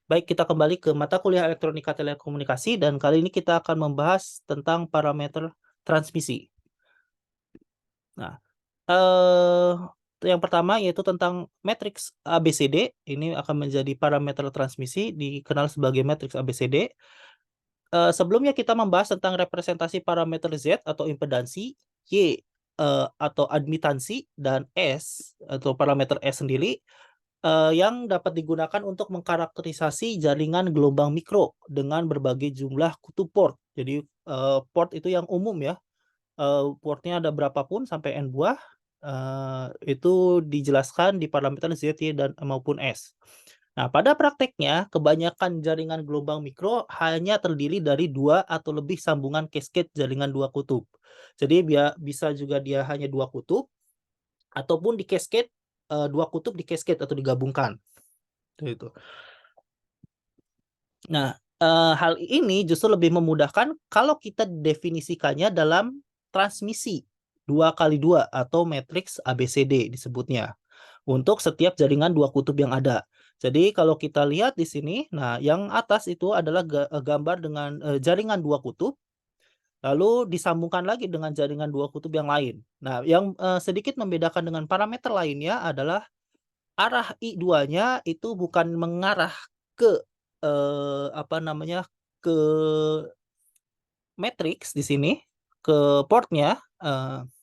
Baik, kita kembali ke mata kuliah Elektronika Telekomunikasi dan kali ini kita akan membahas tentang parameter transmisi. Nah, eh yang pertama yaitu tentang matriks ABCD. Ini akan menjadi parameter transmisi dikenal sebagai matriks ABCD. Sebelumnya kita membahas tentang representasi parameter Z atau impedansi, Y atau admitansi, dan S atau parameter S sendiri yang dapat digunakan untuk mengkarakterisasi jaringan gelombang mikro dengan berbagai jumlah kutub port. Jadi port itu yang umum ya, portnya ada berapapun sampai N buah, itu dijelaskan di parameter Z, Y, dan maupun S. Nah, pada prakteknya, kebanyakan jaringan gelombang mikro hanya terdiri dari 2 atau lebih sambungan cascade jaringan 2 kutub. Jadi bisa juga dia hanya 2 kutub, ataupun di cascade, 2 kutub di cascade atau digabungkan. Itu. Nah, hal ini justru lebih memudahkan kalau kita definisikannya dalam transmisi 2x2 atau matriks ABCD disebutnya, untuk setiap jaringan 2 kutub yang ada. Jadi kalau kita lihat di sini, nah yang atas itu adalah gambar dengan, jaringan 2 kutub, lalu disambungkan lagi dengan jaringan 2 kutub yang lain. Nah, yang, sedikit membedakan dengan parameter lainnya adalah arah I2-nya itu bukan mengarah ke, apa namanya, ke matriks di sini, ke portnya,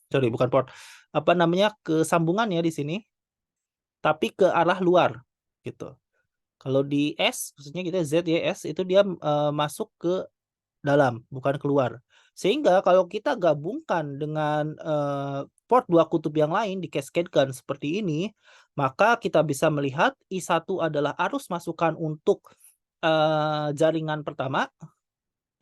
sorry bukan port, apa namanya, ke sambungannya di sini, tapi ke arah luar, gitu. Kalau di S, khususnya kita Z, Y, S itu dia, masuk ke dalam, bukan keluar. Sehingga kalau kita gabungkan dengan, port 2 kutub yang lain, dikaskedkan seperti ini, maka kita bisa melihat I1 adalah arus masukan untuk, jaringan pertama,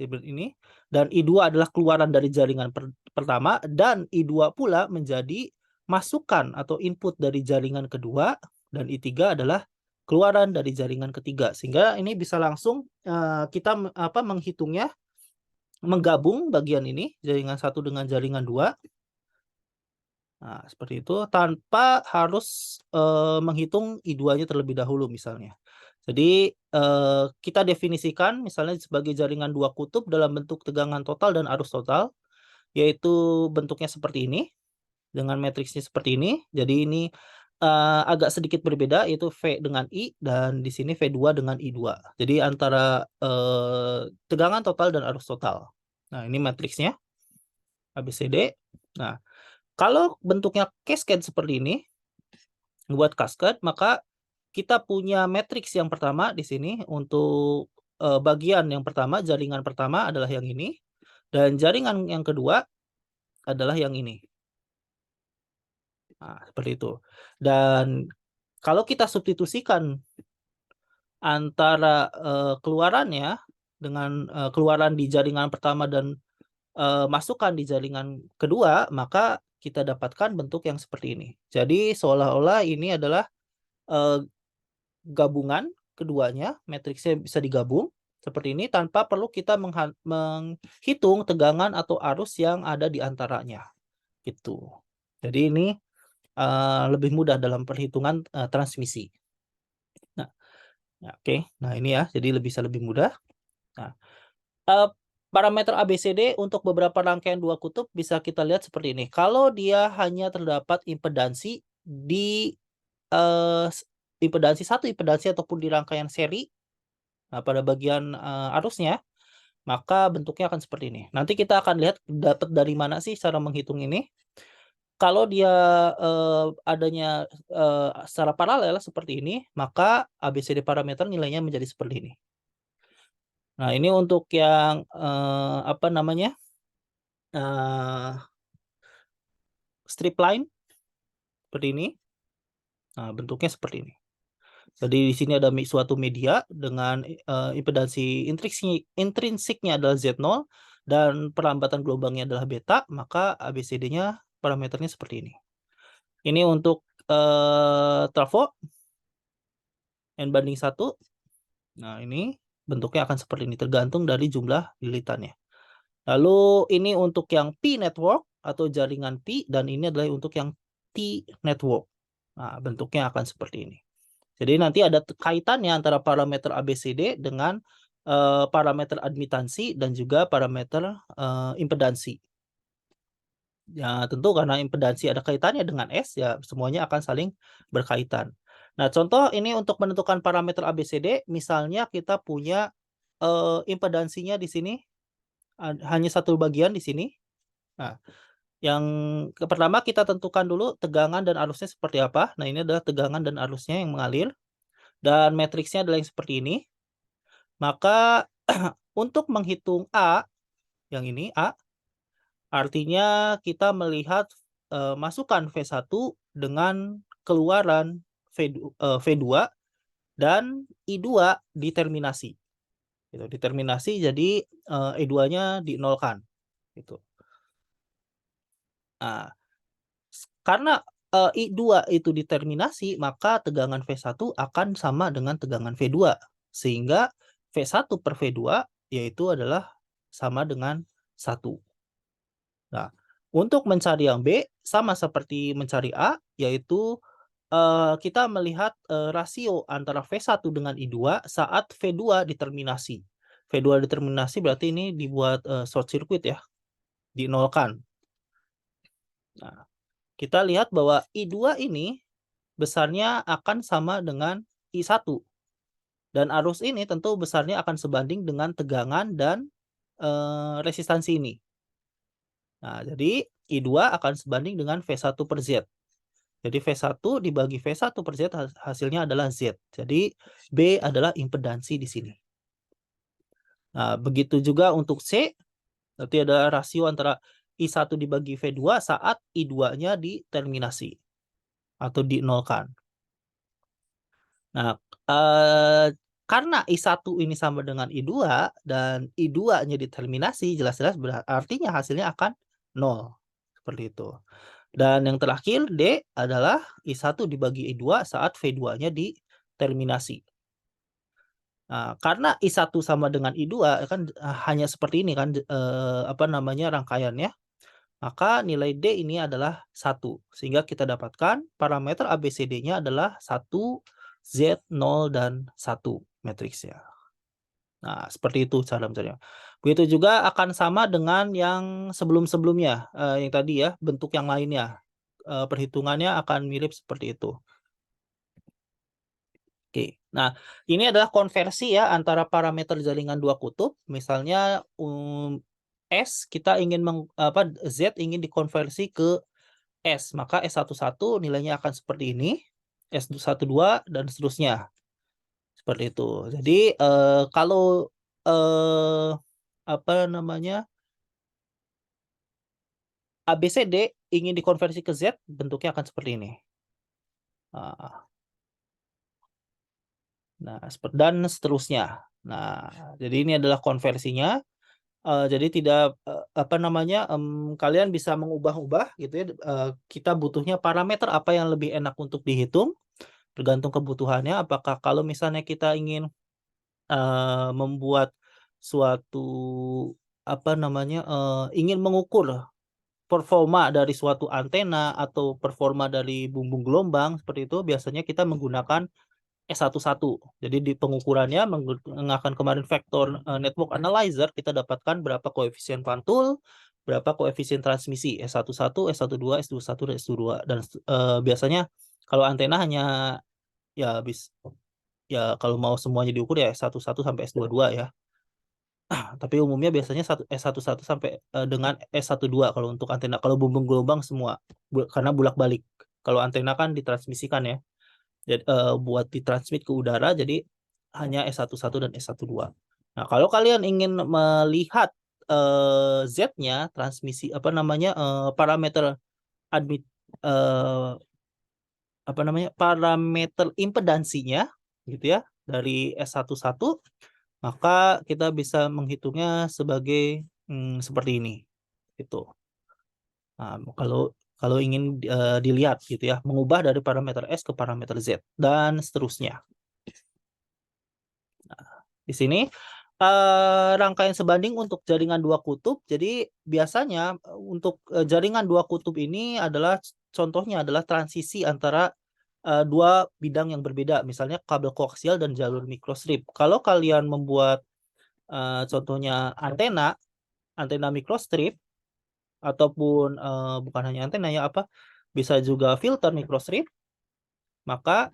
seperti ini, dan I2 adalah keluaran dari jaringan pertama, dan I2 pula menjadi masukan atau input dari jaringan kedua, dan I3 adalah keluaran dari jaringan ketiga. Sehingga ini bisa langsung, kita menghitungnya, menggabung bagian ini, jaringan satu dengan jaringan 2. Nah, seperti itu tanpa harus, menghitung I2-nya terlebih dahulu misalnya. Jadi, kita definisikan misalnya sebagai jaringan 2 kutub dalam bentuk tegangan total dan arus total, yaitu bentuknya seperti ini, dengan matriksnya seperti ini. Jadi ini, agak sedikit berbeda, yaitu V dengan I, dan di sini V2 dengan I2. Jadi antara, tegangan total dan arus total. Nah, ini matriksnya, ABCD. Nah, kalau bentuknya cascade seperti ini, buat cascade, maka kita punya matriks yang pertama di sini untuk, bagian yang pertama, jaringan pertama adalah yang ini, dan jaringan yang kedua adalah yang ini. Nah, seperti itu. Dan kalau kita substitusikan antara, keluarannya dengan, keluaran di jaringan pertama dan, masukan di jaringan kedua, maka kita dapatkan bentuk yang seperti ini. Jadi seolah-olah ini adalah, eee, gabungan keduanya, matriksnya bisa digabung seperti ini tanpa perlu kita menghitung tegangan atau arus yang ada di antaranya, gitu. Jadi ini, lebih mudah dalam perhitungan, transmisi. Nah, ya oke. Nah ini ya, jadi bisa lebih mudah. Nah, eee, parameter ABCD untuk beberapa rangkaian 2 kutub bisa kita lihat seperti ini. Kalau dia hanya terdapat impedansi di, impedansi satu impedansi ataupun di rangkaian seri, nah pada bagian, arusnya, maka bentuknya akan seperti ini. Nanti kita akan lihat dapat dari mana sih cara menghitung ini. Kalau dia, adanya, secara paralel seperti ini, maka ABCD parameter nilainya menjadi seperti ini. Nah, ini untuk yang, apa namanya, eee, strip line seperti ini. Nah, bentuknya seperti ini. Jadi di sini ada suatu media dengan, impedansi intrinsiknya adalah Z0 dan perlambatan gelombangnya adalah beta, maka ABCD-nya parameternya seperti ini. Ini untuk, trafo N/1. Nah, ini bentuknya akan seperti ini, tergantung dari jumlah lilitannya. Lalu ini untuk yang P network atau jaringan P, dan ini adalah untuk yang T network. Nah, bentuknya akan seperti ini. Jadi nanti ada kaitannya antara parameter ABCD dengan parameter admitansi dan juga parameter impedansi. Ya, tentu karena impedansi ada kaitannya dengan S, ya semuanya akan saling berkaitan. Nah, contoh ini untuk menentukan parameter ABCD, misalnya kita punya impedansinya di sini hanya satu bagian di sini. Nah, yang pertama kita tentukan dulu tegangan dan arusnya seperti apa. Nah, ini adalah tegangan dan arusnya yang mengalir. Dan matriksnya adalah yang seperti ini. Maka untuk menghitung A, yang ini A, artinya kita melihat masukan V1 dengan keluaran V2 dan I2 diterminasi. Gitu, diterminasi jadi E2-nya dinolkan. Gitu. Nah, karena I2 itu diterminasi, maka tegangan V1 akan sama dengan tegangan V2. Sehingga V1 per V2 yaitu adalah sama dengan 1. Nah, untuk mencari yang B, sama seperti mencari A, yaitu kita melihat rasio antara V1 dengan I2 saat V2 diterminasi. V2 diterminasi berarti ini dibuat short circuit ya, dinolkan. Nah, kita lihat bahwa I2 ini besarnya akan sama dengan I1. Dan arus ini tentu besarnya akan sebanding dengan tegangan dan resistansi ini. Nah, jadi I2 akan sebanding dengan V1 per Z. Jadi V1 dibagi V1 per Z hasilnya adalah Z. Jadi B adalah impedansi di sini. Nah, begitu juga untuk C, berarti ada rasio antara I1 dibagi V2 saat I2-nya diterminasi atau dinolkan. Nah, karena I1 ini sama dengan I2 dan I2-nya diterminasi, jelas-jelas artinya hasilnya akan 0. Seperti itu. Dan yang terakhir D adalah I1 dibagi I2 saat V2-nya diterminasi. Nah, karena I1 sama dengan I2 kan hanya seperti ini kan rangkaiannya. Maka nilai D ini adalah 1. Sehingga kita dapatkan parameter ABCD-nya adalah 1, Z, 0, dan 1 matriksnya. Nah, seperti itu cara mencarinya. Begitu juga akan sama dengan yang sebelum-sebelumnya, yang tadi ya, bentuk yang lainnya. Perhitungannya akan mirip seperti itu. Oke, nah ini adalah konversi ya antara parameter jaringan dua kutub. Misalnya S kita ingin Z ingin dikonversi ke S, maka S11 nilainya akan seperti ini, S12 dan seterusnya. Seperti itu. Jadi kalau ABCD ingin dikonversi ke Z, bentuknya akan seperti ini. Nah, dan seterusnya. Nah, jadi ini adalah konversinya. Jadi tidak kalian bisa mengubah-ubah gitu ya. Kita butuhnya parameter apa yang lebih enak untuk dihitung, tergantung kebutuhannya. Apakah kalau misalnya kita ingin membuat suatu ingin mengukur performa dari suatu antena atau performa dari bumbung gelombang seperti itu, biasanya kita menggunakan S11. Jadi di pengukurannya menggunakan kemarin vektor network analyzer, kita dapatkan berapa koefisien pantul, berapa koefisien transmisi S11, S12, S21 dan S22. Dan biasanya kalau antena hanya ya kalau mau semuanya diukur ya S11 sampai S22 ya. Tapi umumnya biasanya S11 sampai dengan S12 kalau untuk antena. Kalau bumbung gelombang semua karena bolak-balik. Kalau antena kan ditransmisikan ya. Jadi, buat ditransmit ke udara, jadi hanya S11 dan S12. Nah, kalau kalian ingin melihat Z-nya, transmisi parameter parameter impedansinya gitu ya dari S11, maka kita bisa menghitungnya sebagai seperti ini gitu. Nah, kalau ingin dilihat gitu ya, mengubah dari parameter S ke parameter Z dan seterusnya. Nah, di sini rangkaian sebanding untuk jaringan dua kutub. Jadi biasanya untuk jaringan dua kutub ini adalah contohnya adalah transisi antara dua bidang yang berbeda, misalnya kabel koaksial dan jalur microstrip. Kalau kalian membuat contohnya antena microstrip ataupun bukan hanya antena ya, bisa juga filter microstrip, maka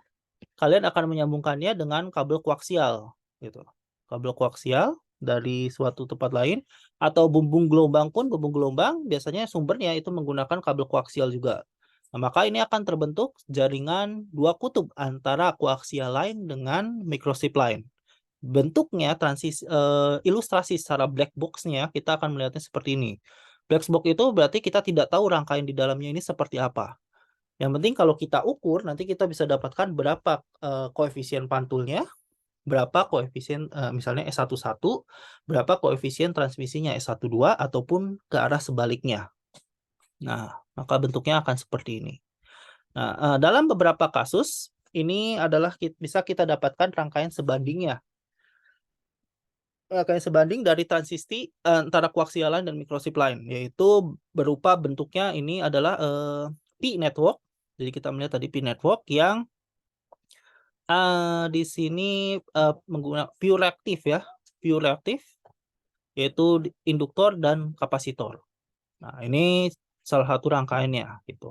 kalian akan menyambungkannya dengan kabel koaksial gitu. Kabel koaksial dari suatu tempat lain, atau bumbung gelombang biasanya sumbernya itu menggunakan kabel koaksial juga. Nah, maka ini akan terbentuk jaringan dua kutub antara koaksial lain dengan microstrip lain. Bentuknya ilustrasi secara black box-nya kita akan melihatnya seperti ini. Black box itu berarti kita tidak tahu rangkaian di dalamnya ini seperti apa. Yang penting kalau kita ukur, nanti kita bisa dapatkan berapa koefisien pantulnya, berapa koefisien misalnya S11, berapa koefisien transmisinya S12, ataupun ke arah sebaliknya. Nah, maka bentuknya akan seperti ini. Nah, dalam beberapa kasus, ini adalah bisa kita dapatkan rangkaian sebandingnya. Rangkaian sebanding dari transisi antara koaksial lain dan microstrip lain, yaitu berupa bentuknya ini adalah P network. Jadi kita melihat tadi P network yang di sini menggunakan pure reaktif ya, pure reaktif, yaitu induktor dan kapasitor. Nah, ini salah satu rangkaiannya gitu.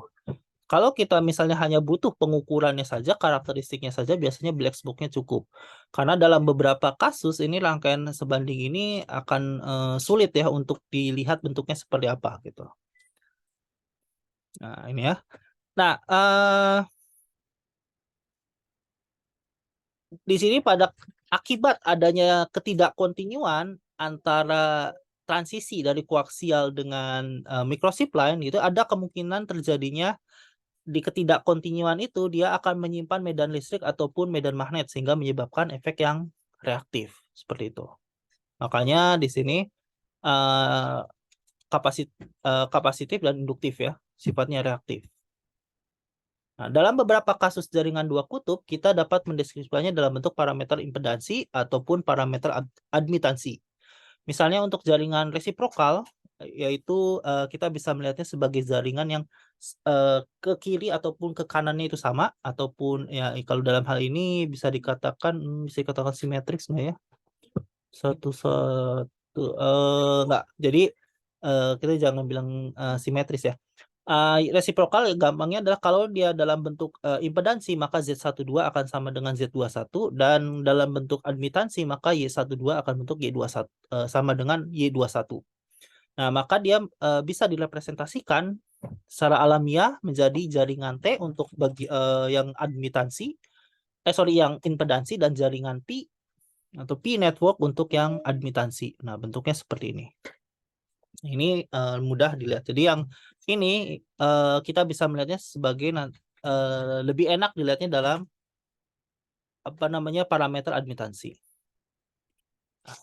Kalau kita misalnya hanya butuh pengukurannya saja, karakteristiknya saja, biasanya black box-nya cukup. Karena dalam beberapa kasus ini rangkaian sebanding ini akan sulit ya untuk dilihat bentuknya seperti apa gitu. Nah, ini ya. Nah, di sini pada akibat adanya ketidakkontinuan antara transisi dari koaksial dengan microstrip line gitu, ada kemungkinan terjadinya di ketidakkontinuan itu dia akan menyimpan medan listrik ataupun medan magnet sehingga menyebabkan efek yang reaktif seperti itu. Makanya di sini kapasitif dan induktif ya, sifatnya reaktif. Nah, dalam beberapa kasus jaringan dua kutub, kita dapat mendeskripsikannya dalam bentuk parameter impedansi ataupun parameter admitansi. Misalnya untuk jaringan resiprokal, yaitu kita bisa melihatnya sebagai jaringan yang ke kiri ataupun ke kanannya itu sama, ataupun ya kalau dalam hal ini bisa dikatakan simetris nggak ya? Satu enggak. Jadi kita jangan bilang simetris ya. Resiprokal gampangnya adalah kalau dia dalam bentuk impedansi maka Z12 akan sama dengan Z21, dan dalam bentuk admitansi maka Y12 akan bentuk Y21 sama dengan Y21. Nah, maka dia bisa direpresentasikan secara alamiah menjadi jaringan T untuk yang admitansi, yang impedansi, dan jaringan P atau P network untuk yang admitansi. Nah, bentuknya seperti ini. Ini mudah dilihat. Jadi yang ini kita bisa melihatnya sebagai lebih enak dilihatnya dalam parameter admitansi. Nah,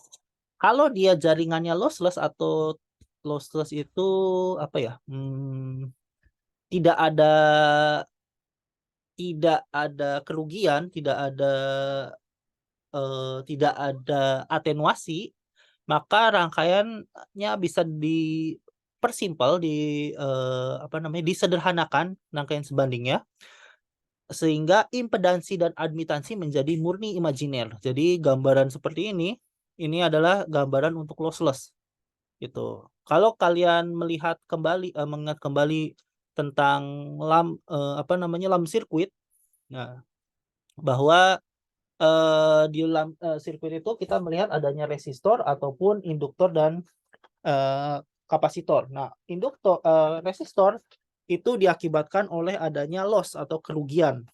kalau dia jaringannya lossless atau lossless itu apa ya? Tidak ada kerugian, tidak ada atenuasi, maka rangkaiannya bisa dipersimpel, disederhanakan rangkaian sebandingnya, sehingga impedansi dan admitansi menjadi murni imajiner. Jadi gambaran seperti ini adalah gambaran untuk lossless gitu. Kalau kalian mengingat kembali tentang lamp sirkuit, nah, bahwa di sirkuit itu kita melihat adanya resistor ataupun induktor dan kapasitor. Nah, resistor itu diakibatkan oleh adanya loss atau kerugian.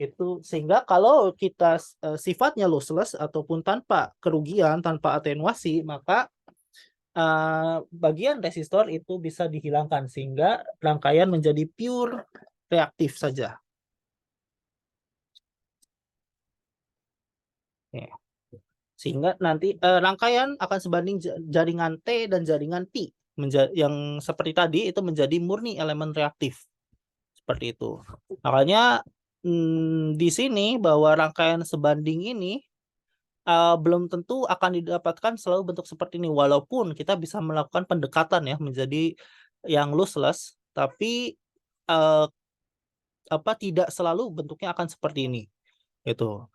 Itu sehingga kalau kita sifatnya lossless ataupun tanpa kerugian, tanpa atenuasi, maka bagian resistor itu bisa dihilangkan sehingga rangkaian menjadi pure reaktif saja. Ya. Sehingga nanti rangkaian akan sebanding jaringan T dan jaringan P yang seperti tadi itu menjadi murni elemen reaktif. Seperti itu. Makanya di sini bahwa rangkaian sebanding ini belum tentu akan didapatkan selalu bentuk seperti ini, walaupun kita bisa melakukan pendekatan ya menjadi yang lossless, tapi tidak selalu bentuknya akan seperti ini, gitu.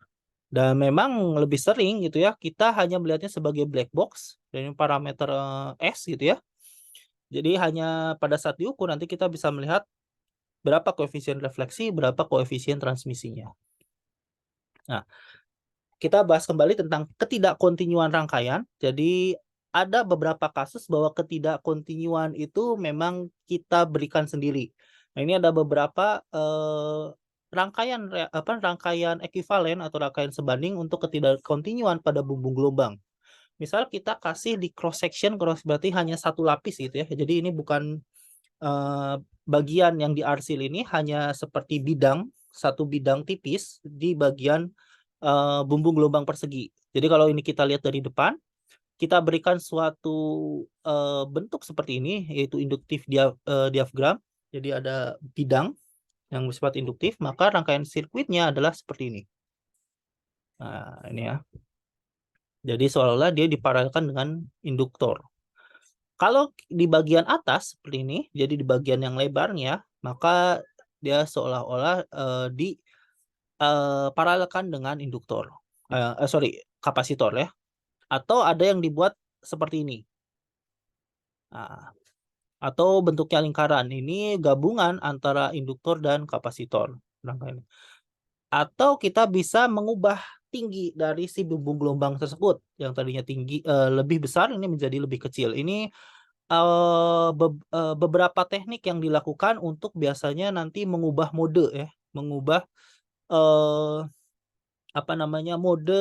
Dan memang lebih sering gitu ya, kita hanya melihatnya sebagai black box dari parameter S gitu ya. Jadi hanya pada saat diukur nanti kita bisa melihat berapa koefisien refleksi, berapa koefisien transmisinya. Nah, kita bahas kembali tentang ketidakkontinuan rangkaian. Jadi ada beberapa kasus bahwa ketidakkontinuan itu memang kita berikan sendiri. Nah, ini ada beberapa rangkaian ekivalen atau rangkaian sebanding untuk ketidakkontinuan pada bumbung gelombang. Misal kita kasih di cross section, berarti hanya satu lapis gitu ya. Jadi ini bukan bagian yang diarsil ini hanya seperti satu bidang tipis di bagian bumbung gelombang persegi. Jadi kalau ini kita lihat dari depan, kita berikan suatu bentuk seperti ini, yaitu induktif diafgram. Jadi ada bidang yang bersifat induktif, maka rangkaian sirkuitnya adalah seperti ini. Nah, ini ya. Jadi seolah-olah dia diparalelkan dengan induktor. Kalau di bagian atas seperti ini, jadi di bagian yang lebarnya, maka dia seolah-olah paralelkan dengan induktor. Kapasitor ya. Atau ada yang dibuat seperti ini. Nah, atau bentuknya lingkaran. Ini gabungan antara induktor dan kapasitor. Atau kita bisa mengubah tinggi dari si bumbung gelombang tersebut. Yang tadinya tinggi lebih besar, ini menjadi lebih kecil. Ini beberapa teknik yang dilakukan untuk biasanya nanti mengubah mode ya. Mengubah mode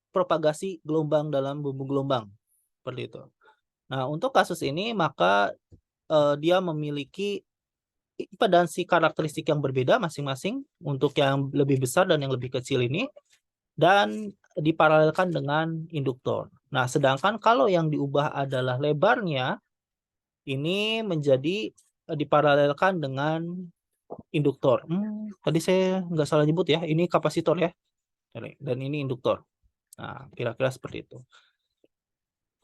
propagasi gelombang dalam bumbung gelombang. Seperti itu. Nah, untuk kasus ini maka dia memiliki impedansi karakteristik yang berbeda masing-masing untuk yang lebih besar dan yang lebih kecil ini, dan diparalelkan dengan induktor. Nah, sedangkan kalau yang diubah adalah lebarnya, ini menjadi diparalelkan dengan induktor. Tadi saya nggak salah nyebut ya, ini kapasitor ya, dan ini induktor. Nah, kira-kira seperti itu.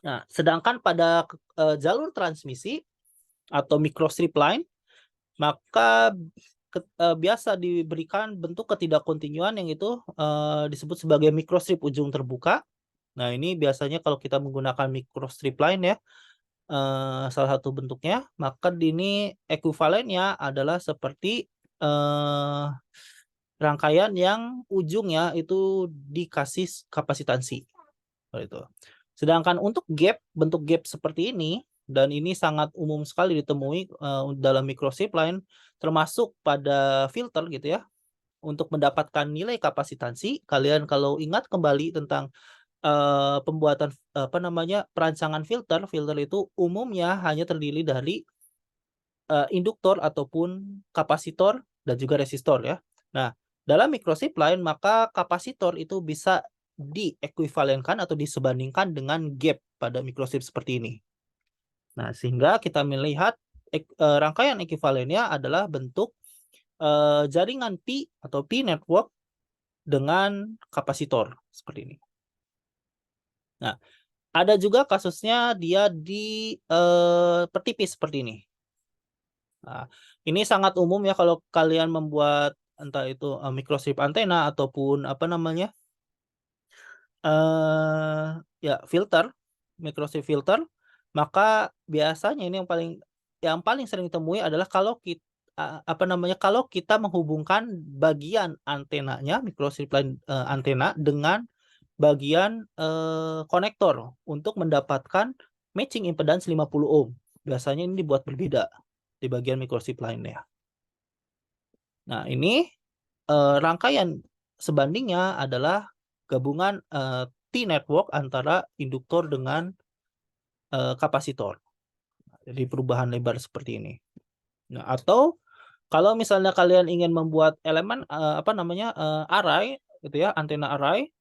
Nah, sedangkan pada jalur transmisi atau microstrip line, maka biasa diberikan bentuk ketidakkontinuan yang itu disebut sebagai microstrip ujung terbuka. Nah, ini biasanya kalau kita menggunakan microstrip line ya, salah satu bentuknya, maka ini ekuivalennya adalah seperti rangkaian yang ujungnya itu dikasih kapasitansi. Itu. Sedangkan untuk gap, bentuk gap seperti ini, dan ini sangat umum sekali ditemui dalam microstrip line, termasuk pada filter gitu ya. Untuk mendapatkan nilai kapasitansi, kalian kalau ingat kembali tentang pembuatan perancangan filter itu umumnya hanya terdiri dari induktor ataupun kapasitor dan juga resistor ya. Nah, dalam microstrip line maka kapasitor itu bisa diekuivalenkan atau disebandingkan dengan gap pada microstrip seperti ini. Nah, sehingga kita melihat rangkaian ekuivalennya adalah bentuk jaringan Pi atau Pi network dengan kapasitor seperti ini. Nah, ada juga kasusnya dia di pertipis seperti ini. Nah, ini sangat umum ya kalau kalian membuat entah itu microstrip antena ataupun ya filter, microstrip filter, maka biasanya ini yang paling sering ditemui adalah kalau kita menghubungkan bagian antenanya, microstrip line antena dengan bagian konektor untuk mendapatkan matching impedance 50 ohm. Biasanya ini dibuat berbeda di bagian microstrip line-nya. Nah, ini rangkaian sebandingnya adalah gabungan T-network antara induktor dengan kapasitor. Jadi perubahan lebar seperti ini. Nah, atau kalau misalnya kalian ingin membuat elemen array gitu ya, antena array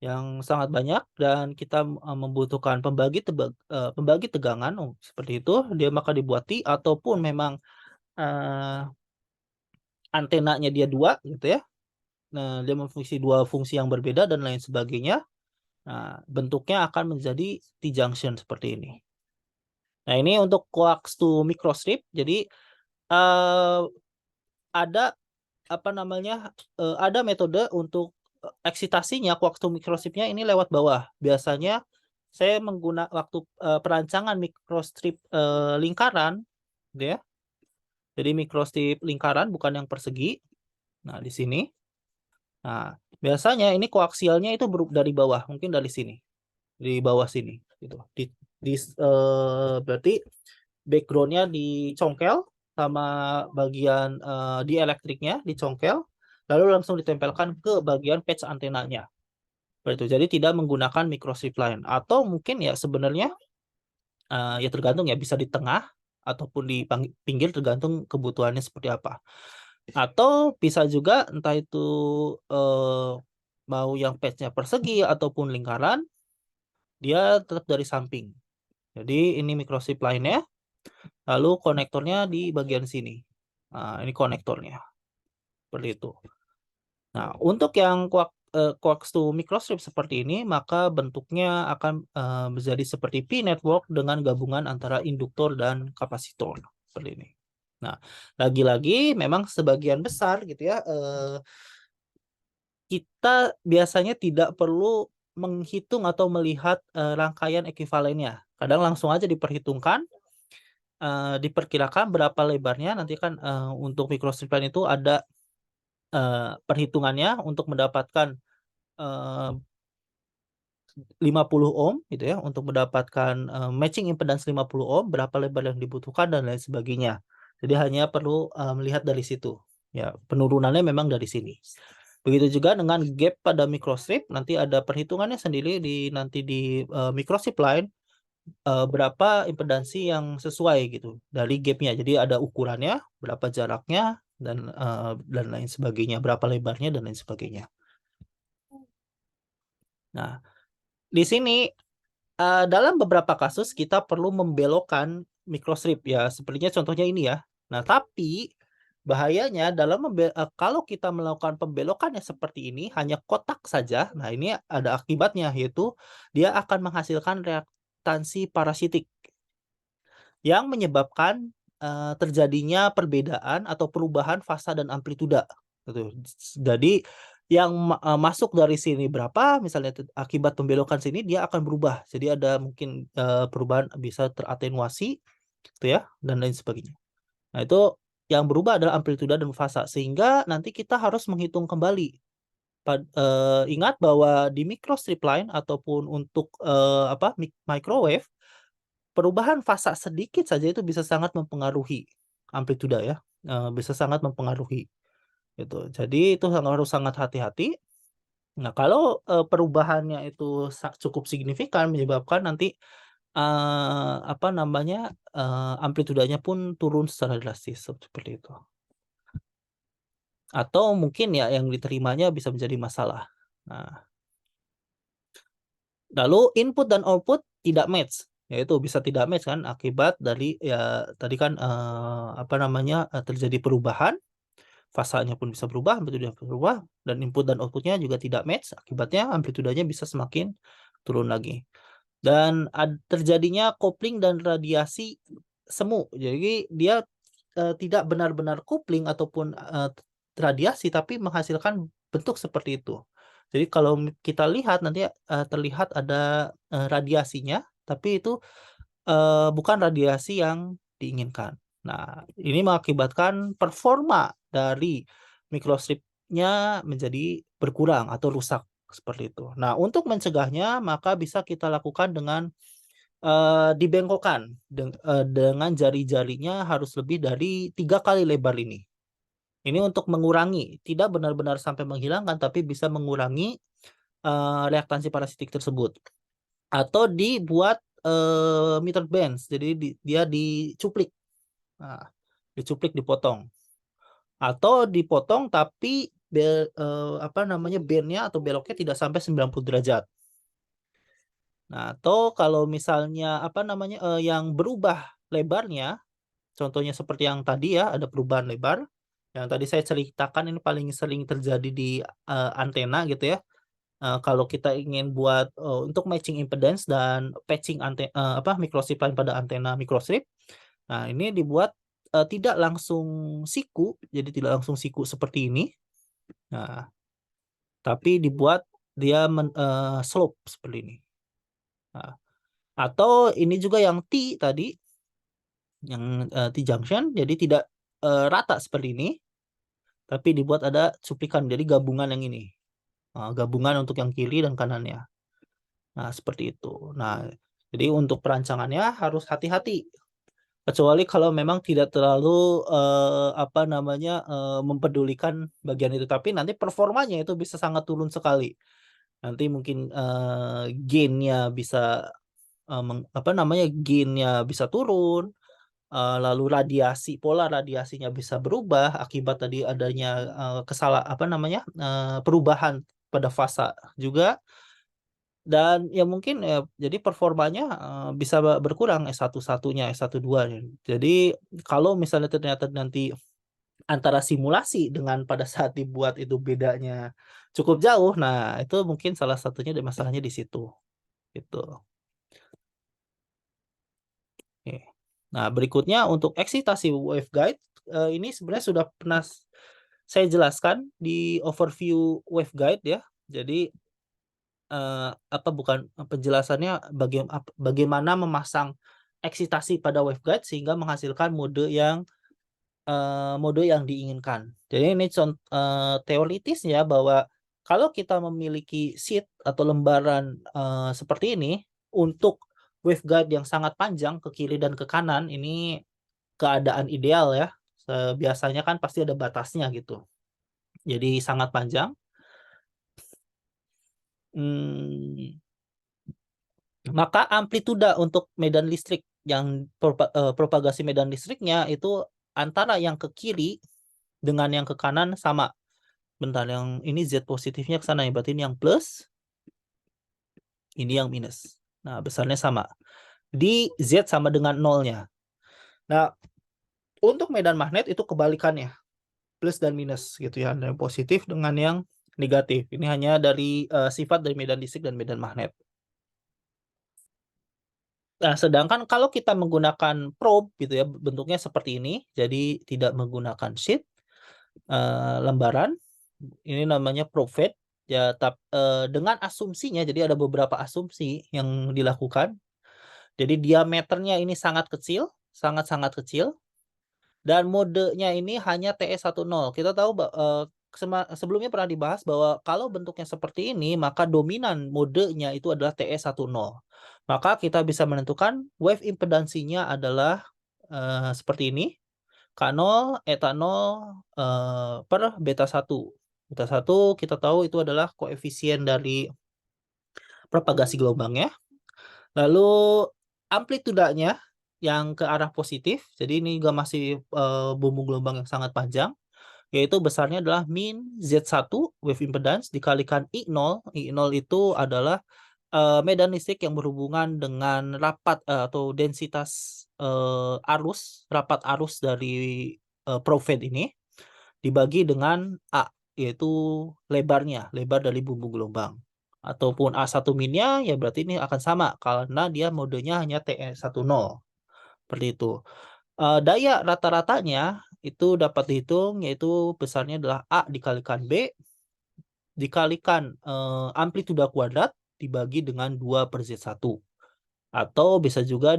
yang sangat banyak dan kita membutuhkan pembagi tegangan seperti itu, dia maka dibuat T, ataupun memang antenanya dia 2 gitu ya. Nah, dia memfungsi 2 fungsi yang berbeda dan lain sebagainya. Nah, bentuknya akan menjadi T-junction seperti ini. Nah, ini untuk coax to microstrip. Jadi ada apa namanya, ada metode untuk, eksitasinya, waktu microstrip-nya ini lewat bawah. Biasanya saya waktu, perancangan microstrip, lingkaran, gitu ya. Jadi microstrip lingkaran bukan yang persegi. Nah, di sini. Nah, biasanya ini koaksialnya itu dari bawah, mungkin dari sini, di bawah sini, gitu. Berarti background-nya dicongkel sama bagian, dielektriknya dicongkel, lalu langsung ditempelkan ke bagian patch antenanya. Seperti itu. Jadi tidak menggunakan microstrip line, atau mungkin ya sebenarnya, ya tergantung ya, bisa di tengah ataupun di pinggir, tergantung kebutuhannya seperti apa. Atau bisa juga entah itu, mau yang patch-nya persegi ataupun lingkaran, dia tetap dari samping. Jadi ini microstrip line-nya, lalu konektornya di bagian sini. Nah, ini konektornya, seperti itu. Nah, untuk yang coax to microstrip seperti ini, maka bentuknya akan, menjadi seperti P-network dengan gabungan antara induktor dan kapasitor, seperti ini. Nah, lagi-lagi memang sebagian besar gitu ya, kita biasanya tidak perlu menghitung atau melihat, rangkaian ekuivalennya. Kadang langsung aja diperhitungkan, diperkirakan berapa lebarnya, nanti kan, untuk microstrip line itu ada, perhitungannya untuk mendapatkan, 50 ohm gitu ya, untuk mendapatkan, matching impedance 50 ohm, berapa lebar yang dibutuhkan dan lain sebagainya. Jadi hanya perlu, melihat dari situ. Ya, penurunannya memang dari sini. Begitu juga dengan gap pada microstrip, nanti ada perhitungannya sendiri nanti di, microstrip line, berapa impedansi yang sesuai gitu dari gap-nya. Jadi ada ukurannya, berapa jaraknya, dan lain sebagainya, berapa lebarnya dan lain sebagainya. Nah, di sini, dalam beberapa kasus kita perlu membelokkan microstrip ya, sepertinya contohnya ini ya. Nah, tapi bahayanya kalau kita melakukan pembelokan yang seperti ini, hanya kotak saja, nah ini ada akibatnya, yaitu dia akan menghasilkan reaktansi parasitik yang menyebabkan, terjadinya perbedaan atau perubahan fasa dan amplituda, gitu. Jadi yang masuk dari sini berapa, misalnya akibat pembelokan sini, dia akan berubah. Jadi ada mungkin, perubahan bisa teratenuasi gitu ya, dan lain sebagainya. Nah, itu yang berubah adalah amplituda dan fasa, sehingga nanti kita harus menghitung kembali. Ingat bahwa di microstrip line ataupun untuk, microwave, perubahan fasa sedikit saja itu bisa sangat mempengaruhi amplituda ya, bisa sangat mempengaruhi, gitu. Jadi itu harus sangat hati-hati. Nah, kalau, perubahannya itu cukup signifikan menyebabkan nanti, amplitudanya pun turun secara drastis, seperti itu. Atau mungkin ya yang diterimanya bisa menjadi masalah. Nah, lalu input dan output tidak match, yaitu bisa tidak match kan akibat dari ya tadi kan, terjadi perubahan, fasanya pun bisa berubah, amplituda berubah, dan input dan output-nya juga tidak match, akibatnya amplitudanya bisa semakin turun lagi. Dan terjadinya kopling dan radiasi semu. Jadi dia, tidak benar-benar kopling ataupun, radiasi, tapi menghasilkan bentuk seperti itu. Jadi kalau kita lihat nanti, terlihat ada, radiasinya, tapi itu, bukan radiasi yang diinginkan. Nah, ini mengakibatkan performa dari microstrip-nya menjadi berkurang atau rusak, seperti itu. Nah, untuk mencegahnya maka bisa kita lakukan dengan, dibengkokkan dengan jari-jarinya harus lebih dari 3 kali lebar ini. Ini untuk mengurangi, tidak benar-benar sampai menghilangkan, tapi bisa mengurangi, reaktansi parasitik tersebut. Atau dibuat, metered bands, jadi dia dicuplik. Nah, dicuplik, dipotong. Atau dipotong tapi band-nya atau beloknya tidak sampai 90 derajat. Nah, atau kalau misalnya, yang berubah lebarnya, contohnya seperti yang tadi ya, ada perubahan lebar, yang tadi saya ceritakan ini paling sering terjadi di, antena gitu ya. Kalau kita ingin buat, untuk matching impedance dan patching microstrip line pada antena microstrip, nah ini dibuat, tidak langsung siku, jadi tidak langsung siku seperti ini. Nah, tapi dibuat dia slope seperti ini. Nah, atau ini juga yang T tadi, yang T junction, jadi tidak rata seperti ini, tapi dibuat ada cuplikan, jadi gabungan yang ini. Gabungan untuk yang kiri dan kanannya. Nah, seperti itu. Nah, jadi untuk perancangannya harus hati-hati. Kecuali kalau memang tidak terlalu apa namanya mempedulikan bagian itu, tapi nanti performanya itu bisa sangat turun sekali. Nanti mungkin gain-nya bisa apa namanya gain-nya bisa turun, lalu pola radiasinya bisa berubah akibat tadi adanya apa namanya perubahan pada fasa juga. Dan ya mungkin jadi performanya bisa berkurang S1-1-nya, S1-2. Jadi kalau misalnya ternyata nanti antara simulasi dengan pada saat dibuat itu bedanya cukup jauh, nah itu mungkin salah satunya masalahnya di situ. Gitu. Oke. Nah, berikutnya untuk eksitasi waveguide, ini sebenarnya sudah pernah saya jelaskan di overview waveguide ya. Jadi apa bukan penjelasannya bagaimana memasang eksitasi pada waveguide sehingga menghasilkan mode yang diinginkan. Jadi ini teoritis ya, bahwa kalau kita memiliki sheet atau lembaran seperti ini untuk waveguide yang sangat panjang ke kiri dan ke kanan, ini keadaan ideal ya. Biasanya kan pasti ada batasnya gitu. Jadi sangat panjang. Maka amplituda untuk medan listrik yang propagasi medan listriknya itu antara yang ke kiri dengan yang ke kanan sama. Bentar, yang ini Z positifnya ke sana ya, berarti ini yang plus, ini yang minus. Nah, besarnya sama. Di Z sama dengan nolnya. Nah, untuk medan magnet itu kebalikannya. Plus dan minus gitu ya. Yang positif dengan yang negatif. Ini hanya dari sifat dari medan listrik dan medan magnet. Nah, sedangkan kalau kita menggunakan probe gitu ya, bentuknya seperti ini, jadi tidak menggunakan sheet, lembaran, ini namanya probe fed ya. Dengan asumsinya, jadi ada beberapa asumsi yang dilakukan. Jadi diameternya ini sangat kecil, sangat-sangat kecil, dan modenya ini hanya TE10. Kita tahu sebelumnya pernah dibahas bahwa kalau bentuknya seperti ini, maka dominan modenya itu adalah TE10. Maka kita bisa menentukan wave impedansinya adalah seperti ini. K0, eta0 per beta 1. Beta 1 kita tahu itu adalah koefisien dari propagasi gelombangnya. Lalu amplitudanya yang ke arah positif, jadi ini juga masih bumbung gelombang yang sangat panjang, yaitu besarnya adalah min Z1 wave impedance dikalikan I0. I0 itu adalah medan listrik yang berhubungan dengan rapat atau densitas rapat arus dari probe fed ini dibagi dengan A, yaitu lebar dari bumbung gelombang. Ataupun A1 minnya ya berarti ini akan sama karena dia modenya hanya TE10. Seperti itu. Daya rata-ratanya itu dapat dihitung, yaitu besarnya adalah A dikalikan B dikalikan amplituda kuadrat dibagi dengan 2/Z1. Atau bisa juga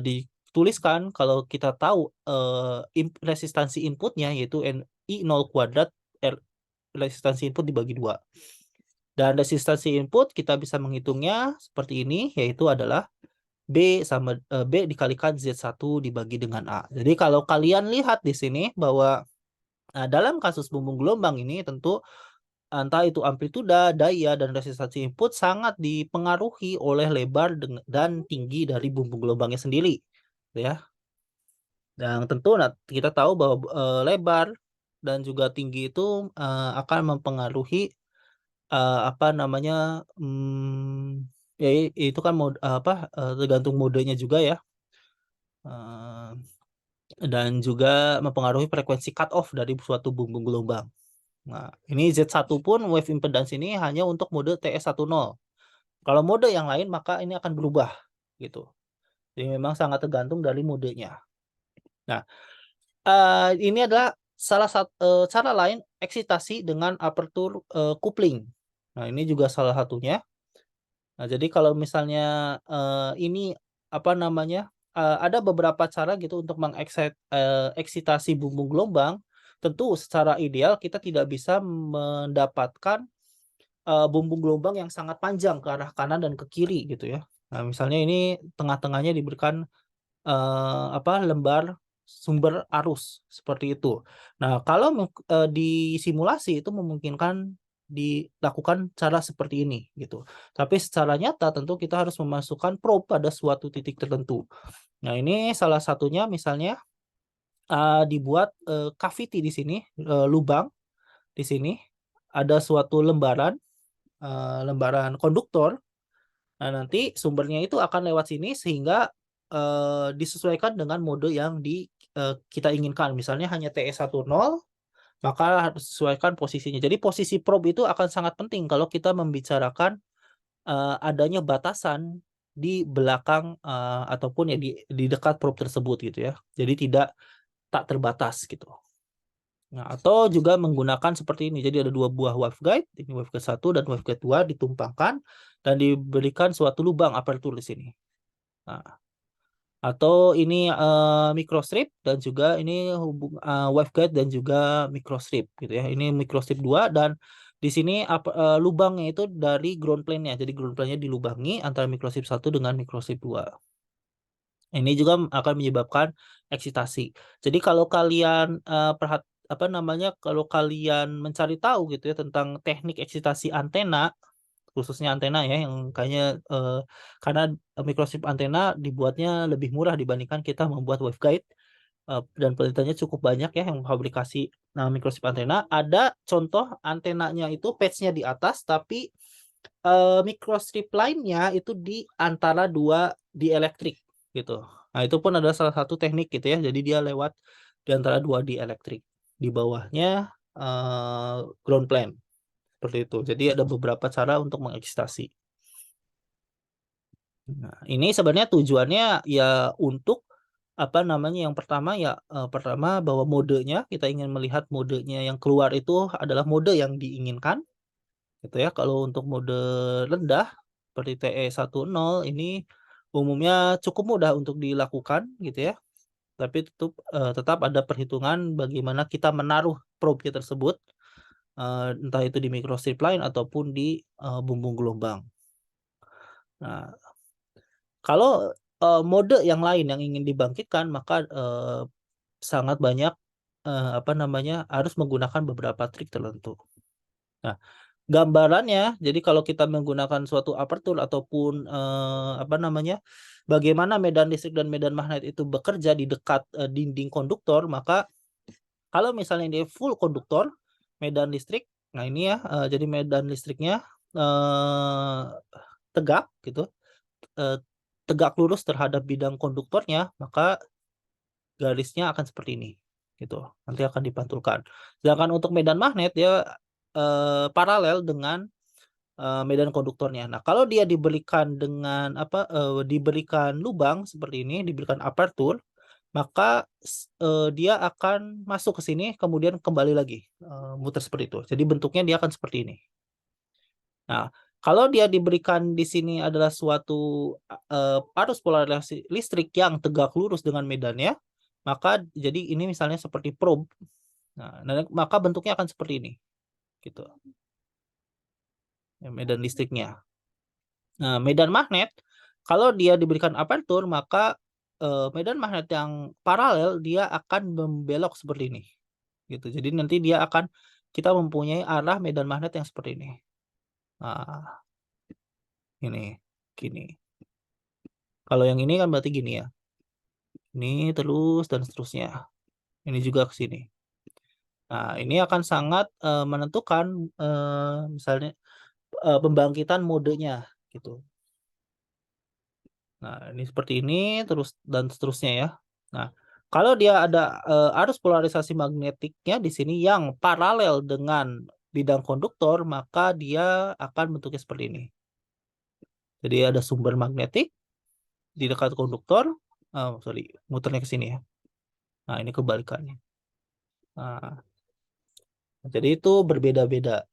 dituliskan kalau kita tahu resistansi inputnya, yaitu I0 kuadrat resistansi input dibagi 2. Dan resistansi input kita bisa menghitungnya seperti ini, yaitu adalah B dikalikan Z1 dibagi dengan A. Jadi kalau kalian lihat di sini bahwa dalam kasus bumbung gelombang ini tentu entah itu amplituda, daya, dan resistansi input sangat dipengaruhi oleh lebar dan tinggi dari bumbung gelombangnya sendiri, ya. Dan tentu kita tahu bahwa lebar dan juga tinggi itu akan mempengaruhi apa namanya ya itu kan tergantung modenya juga ya, dan juga mempengaruhi frekuensi cut off dari suatu bumbung gelombang. Nah, ini Z1 pun wave impedance ini hanya untuk mode TS10. Kalau mode yang lain maka ini akan berubah gitu. Jadi memang sangat tergantung dari modenya. Nah, ini adalah salah satu cara lain eksitasi dengan aperture coupling. Nah, ini juga salah satunya. Nah, jadi kalau misalnya ini apa namanya, ada beberapa cara gitu untuk eksitasi bumbung gelombang. Tentu secara ideal kita tidak bisa mendapatkan bumbung gelombang yang sangat panjang ke arah kanan dan ke kiri gitu ya. Nah, misalnya ini tengah-tengahnya diberikan lembar sumber arus seperti itu. Nah, kalau di simulasi itu memungkinkan dilakukan cara seperti ini gitu. Tapi secara nyata tentu kita harus memasukkan probe pada suatu titik tertentu. Nah, ini salah satunya misalnya dibuat cavity di sini, lubang di sini ada suatu lembaran konduktor. Nah, nanti sumbernya itu akan lewat sini sehingga disesuaikan dengan mode yang kita inginkan. Misalnya hanya TE10, maka harus disesuaikan posisinya. Jadi posisi probe itu akan sangat penting kalau kita membicarakan adanya batasan di belakang ataupun ya di dekat probe tersebut gitu ya. Jadi tak terbatas gitu. Nah, atau juga menggunakan seperti ini. Jadi ada 2 buah waveguide, ini waveguide 1 dan waveguide 2 ditumpangkan dan diberikan suatu lubang aperture di sini. Nah, atau ini microstrip dan juga ini waveguide dan juga microstrip gitu ya. Ini microstrip 2 dan di sini lubangnya itu dari ground plane-nya. Jadi ground plane-nya dilubangi antara microstrip 1 dengan microstrip 2. Ini juga akan menyebabkan eksitasi. Jadi kalau kalian kalau kalian mencari tahu gitu ya tentang teknik eksitasi antena, khususnya antena ya yang kayaknya karena microstrip antena dibuatnya lebih murah dibandingkan kita membuat waveguide, dan penelitiannya cukup banyak ya yang fabrikasi microstrip antena. Ada contoh antenanya itu patch-nya di atas tapi microstrip lainnya itu di antara 2 dielektrik gitu. Nah, itu pun adalah salah satu teknik gitu ya. Jadi dia lewat di antara 2 dielektrik. Di bawahnya ground plane seperti itu. Jadi ada beberapa cara untuk mengeksitasi. Nah, ini sebenarnya tujuannya ya untuk yang pertama ya pertama bahwa modenya kita ingin melihat modenya yang keluar itu adalah mode yang diinginkan gitu ya. Kalau untuk mode rendah seperti TE10 ini umumnya cukup mudah untuk dilakukan gitu ya. Tapi tetap ada perhitungan bagaimana kita menaruh probe tersebut entah itu di microstrip line ataupun di bumbung gelombang. Nah, kalau mode yang lain yang ingin dibangkitkan maka sangat banyak harus menggunakan beberapa trik tertentu. Nah, gambarannya, jadi kalau kita menggunakan suatu aperture ataupun bagaimana medan listrik dan medan magnet itu bekerja di dekat dinding konduktor, maka kalau misalnya dia full konduktor, medan listrik, nah ini ya, jadi medan listriknya tegak gitu, tegak lurus terhadap bidang konduktornya, maka garisnya akan seperti ini, gitu. Nanti akan dipantulkan. Sedangkan untuk medan magnet dia paralel dengan medan konduktornya. Nah, kalau dia diberikan diberikan lubang seperti ini, diberikan aperture, maka dia akan masuk ke sini kemudian kembali lagi muter seperti itu. Jadi bentuknya dia akan seperti ini. Nah, kalau dia diberikan di sini adalah suatu arus polarisasi listrik yang tegak lurus dengan medannya, maka jadi ini misalnya seperti probe. Nah, maka bentuknya akan seperti ini, gitu. Medan listriknya. Nah, medan magnet kalau dia diberikan aperture maka medan magnet yang paralel dia akan membelok seperti ini. Gitu. Jadi nanti kita mempunyai arah medan magnet yang seperti ini. Nah, ini gini. Kalau yang ini kan berarti gini ya. Ini terus dan seterusnya. Ini juga ke sini. Nah, ini akan sangat menentukan misalnya pembangkitan modenya gitu. Nah, ini seperti ini terus dan seterusnya ya. Nah, kalau dia ada arus polarisasi magnetiknya di sini yang paralel dengan bidang konduktor, maka dia akan bentuknya seperti ini. Jadi ada sumber magnetik di dekat konduktor. Oh, sorry, muternya ke sini ya. Nah, ini kebalikannya. Nah, jadi itu berbeda-beda.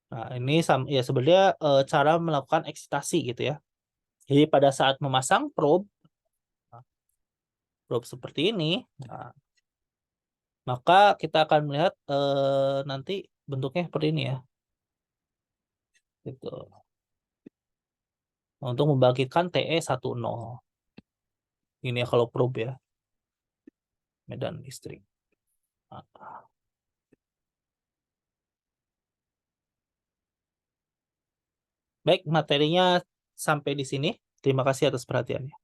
Nah, ini ya sebenarnya cara melakukan eksitasi gitu ya. Jadi pada saat memasang probe seperti ini, nah, maka kita akan melihat nanti bentuknya seperti ini ya. Gitu. Untuk membangkitkan TE10. Ini ya kalau probe ya. Medan listrik. Nah, baik, materinya sampai di sini. Terima kasih atas perhatiannya.